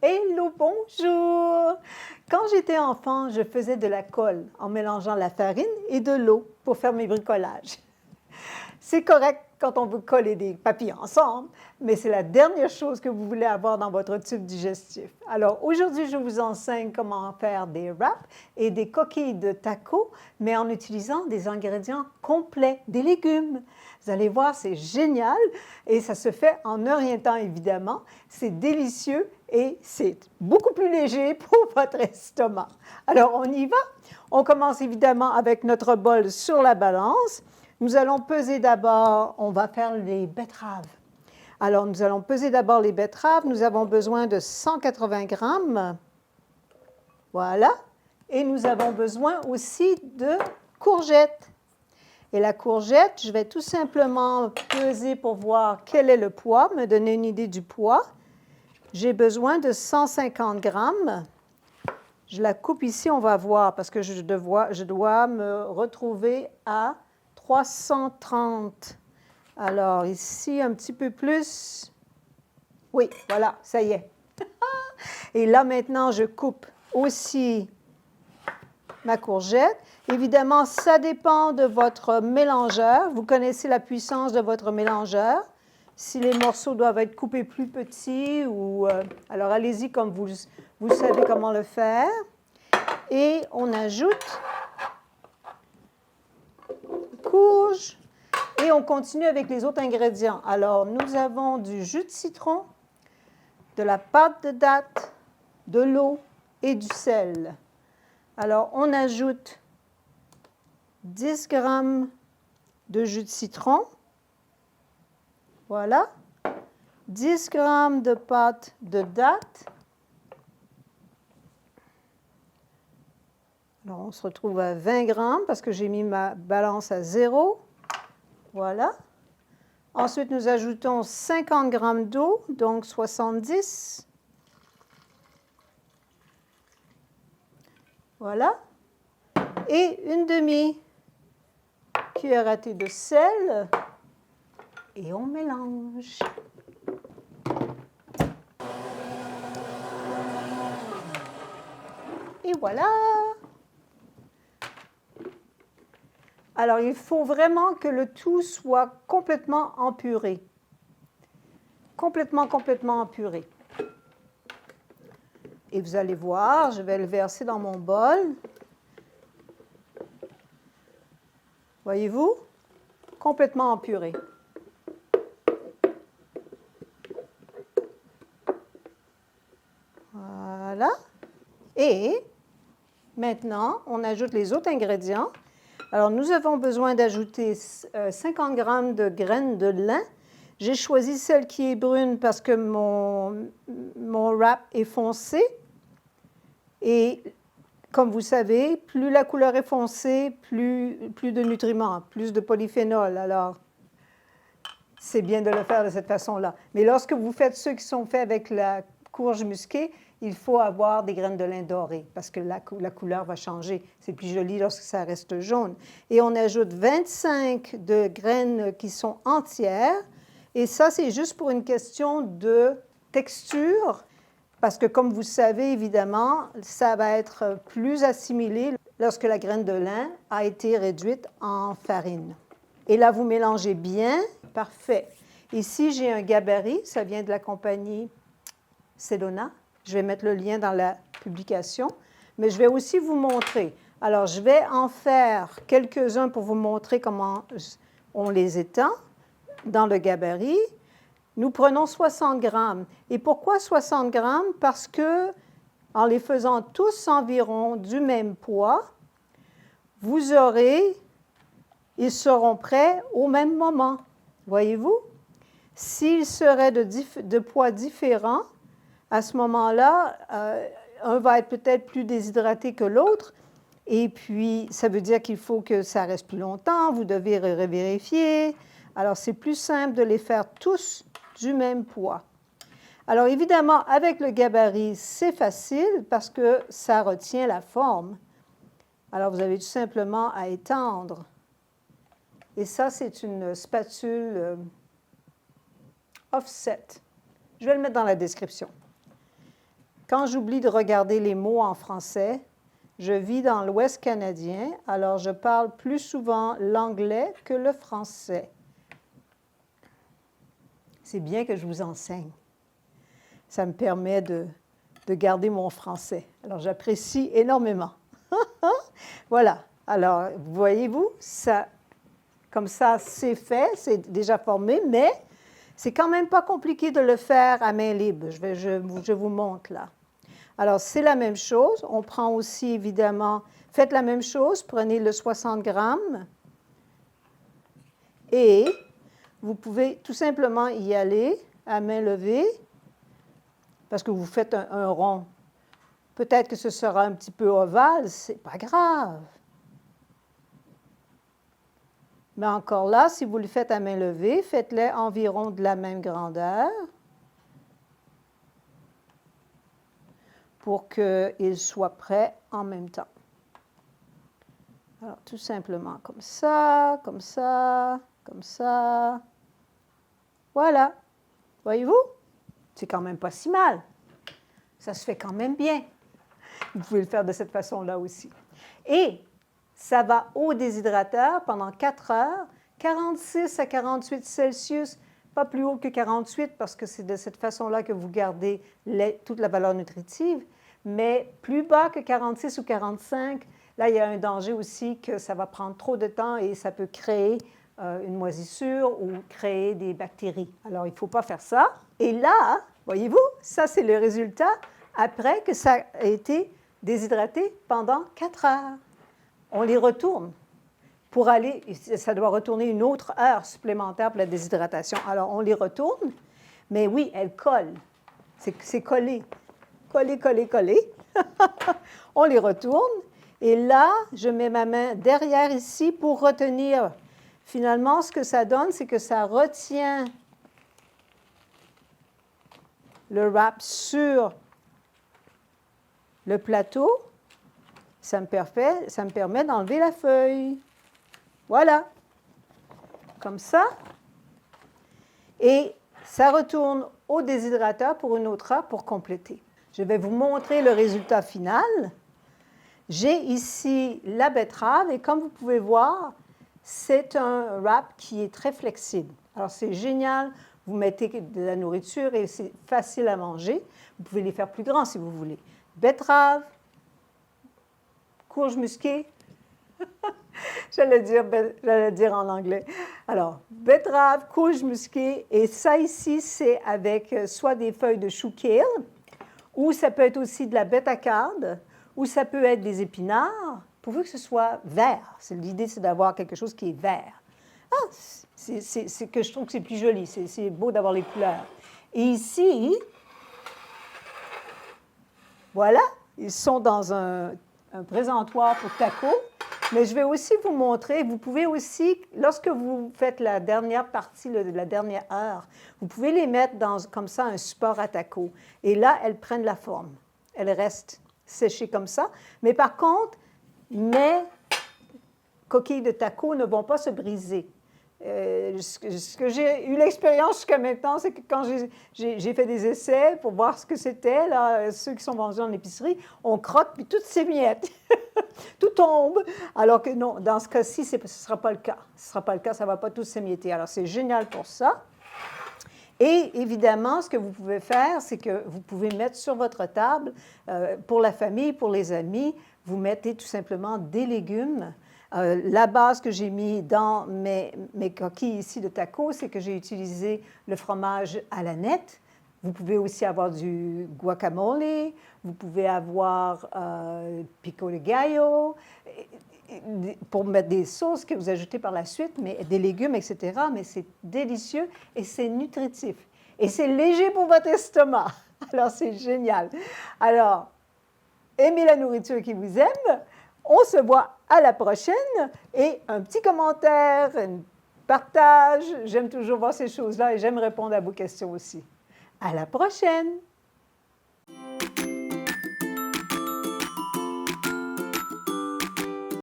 Hello, bonjour! Quand j'étais enfant, je faisais de la colle en mélangeant la farine et de l'eau pour faire mes bricolages. C'est correct quand on veut coller des papiers ensemble, mais c'est la dernière chose que vous voulez avoir dans votre tube digestif. Alors aujourd'hui, je vous enseigne comment faire des wraps et des coquilles de tacos, mais en utilisant des ingrédients complets, des légumes. Vous allez voir, c'est génial et ça se fait en un rien de temps, évidemment. C'est délicieux et c'est beaucoup plus léger pour votre estomac. Alors, on y va. On commence évidemment avec notre bol sur la balance. Nous allons peser d'abord, on va faire les betteraves. Alors, nous allons peser d'abord les betteraves. Nous avons besoin de 180 grammes. Voilà. Et nous avons besoin aussi de courgettes. Et la courgette, je vais tout simplement peser pour voir quel est le poids, me donner une idée du poids. J'ai besoin de 150 grammes. Je la coupe ici, on va voir, parce que je dois me retrouver à 330. Alors, ici, un petit peu plus. Oui, voilà, ça y est. Et là, maintenant, je coupe aussi ma courgette. Évidemment, ça dépend de votre mélangeur. Vous connaissez la puissance de votre mélangeur. Si les morceaux doivent être coupés plus petits, alors allez-y comme vous savez comment le faire. Et on ajoute courge et on continue avec les autres ingrédients. Alors, nous avons du jus de citron, de la pâte de date, de l'eau et du sel. Alors, on ajoute 10 grammes de jus de citron. Voilà. 10 grammes de pâte de date. Alors, on se retrouve à 20 grammes parce que j'ai mis ma balance à 0. Voilà. Ensuite, nous ajoutons 50 grammes d'eau, donc 70. Voilà. Et une demi-cuillère à thé de sel. Et on mélange. Et voilà! Alors, il faut vraiment que le tout soit complètement empuré. Complètement empuré. Et vous allez voir, je vais le verser dans mon bol. Voyez-vous? Complètement empuré. Voilà. Et maintenant, on ajoute les autres ingrédients. Alors, nous avons besoin d'ajouter 50 grammes de graines de lin. J'ai choisi celle qui est brune parce que mon wrap est foncé. Et comme vous savez, plus la couleur est foncée, plus de nutriments, plus de polyphénol. Alors, c'est bien de le faire de cette façon-là. Mais lorsque vous faites ceux qui sont faits avec la courge musquée, il faut avoir des graines de lin dorées parce que la couleur va changer. C'est plus joli lorsque ça reste jaune. Et on ajoute 25 de graines qui sont entières. Et ça, c'est juste pour une question de texture parce que, comme vous savez, évidemment, ça va être plus assimilé lorsque la graine de lin a été réduite en farine. Et là, vous mélangez bien. Parfait. Ici, j'ai un gabarit. Ça vient de la compagnie Sedona. Je vais mettre le lien dans la publication. Mais je vais aussi vous montrer. Alors, je vais en faire quelques-uns pour vous montrer comment on les étend dans le gabarit. Nous prenons 60 grammes. Et pourquoi 60 grammes? Parce que, en les faisant tous environ du même poids, ils seront prêts au même moment. Voyez-vous? S'ils seraient de poids différents, à ce moment-là, un va être peut-être plus déshydraté que l'autre. Et puis, ça veut dire qu'il faut que ça reste plus longtemps. Vous devez revérifier. Alors, c'est plus simple de les faire tous du même poids. Alors, évidemment, avec le gabarit, c'est facile parce que ça retient la forme. Alors, vous avez tout simplement à étendre. Et ça, c'est une spatule offset. Je vais le mettre dans la description. quand j'oublie de regarder les mots en français, je vis dans l'Ouest canadien, alors je parle plus souvent l'anglais que le français. C'est bien que je vous enseigne. Ça me permet de garder mon français. Alors, j'apprécie énormément. Voilà. Alors, voyez-vous, ça, comme ça, c'est fait, c'est déjà formé, mais c'est quand même pas compliqué de le faire à main libre. Je vous montre là. Alors, c'est la même chose. On prend aussi, évidemment, faites la même chose. Prenez le 60 grammes et vous pouvez tout simplement y aller à main levée parce que vous faites un rond. Peut-être que ce sera un petit peu ovale, c'est pas grave. Mais encore là, si vous le faites à main levée, faites-le environ de la même grandeur pour qu'il soit prêt en même temps. Alors, tout simplement comme ça, comme ça, comme ça. Voilà. Voyez-vous? C'est quand même pas si mal. Ça se fait quand même bien. Vous pouvez le faire de cette façon-là aussi. Et ça va au déshydrateur pendant 4 heures, 46 à 48 Celsius, pas plus haut que 48 parce que c'est de cette façon-là que vous gardez toute la valeur nutritive, mais plus bas que 46 ou 45, là, il y a un danger aussi que ça va prendre trop de temps et ça peut créer une moisissure ou créer des bactéries. Alors, il ne faut pas faire ça. Et là, voyez-vous, ça, c'est le résultat après que ça a été déshydraté pendant 4 heures. On les retourne pour aller, ça doit retourner une autre heure supplémentaire pour la déshydratation. Alors, on les retourne, mais oui, elles collent. C'est collé. Collé, collé, collé. On les retourne. Et là, je mets ma main derrière ici pour retenir. Finalement, ce que ça donne, c'est que ça retient le wrap sur le plateau. Ça me permet d'enlever la feuille. Voilà. Comme ça. Et ça retourne au déshydrateur pour une autre heure pour compléter. Je vais vous montrer le résultat final. J'ai ici la betterave et comme vous pouvez voir, c'est un wrap qui est très flexible. Alors, c'est génial. Vous mettez de la nourriture et c'est facile à manger. Vous pouvez les faire plus grands si vous voulez. Betterave, courge musquée. J'allais dire en anglais. Alors, betterave, courge musquée. Et ça ici, c'est avec soit des feuilles de chou kale, ou ça peut être aussi de la bêta-carde, ou ça peut être des épinards, pourvu que ce soit vert. L'idée, c'est d'avoir quelque chose qui est vert. Ah, c'est que je trouve que c'est plus joli. C'est beau d'avoir les couleurs. Et ici, voilà, ils sont dans un présentoir pour tacos. Mais je vais aussi vous montrer, vous pouvez aussi, lorsque vous faites la dernière partie de la dernière heure, vous pouvez les mettre dans, comme ça, un support à tacos. Et là, elles prennent la forme. Elles restent séchées comme ça. Mais par contre, mes coquilles de tacos ne vont pas se briser. Ce que j'ai eu l'expérience jusqu'à maintenant, c'est que quand j'ai fait des essais pour voir ce que c'était, là, ceux qui sont vendus en épicerie, on croque puis toutes ces miettes, tout tombe. Alors que non, dans ce cas-ci, ce ne sera pas le cas. Ce ne sera pas le cas, ça ne va pas tout s'émietter. Alors c'est génial pour ça. Et évidemment, ce que vous pouvez faire, c'est que vous pouvez mettre sur votre table, pour la famille, pour les amis, vous mettez tout simplement des légumes. La base que j'ai mis dans mes coquilles ici de tacos, c'est que j'ai utilisé le fromage à la nette. Vous pouvez aussi avoir du guacamole, vous pouvez avoir pico de gallo, pour mettre des sauces que vous ajoutez par la suite, mais des légumes, etc. Mais c'est délicieux et c'est nutritif. Et c'est léger pour votre estomac. Alors, c'est génial. Alors, aimez la nourriture qui vous aime. On se voit à la prochaine et un petit commentaire, un partage. J'aime toujours voir ces choses-là et j'aime répondre à vos questions aussi. À la prochaine!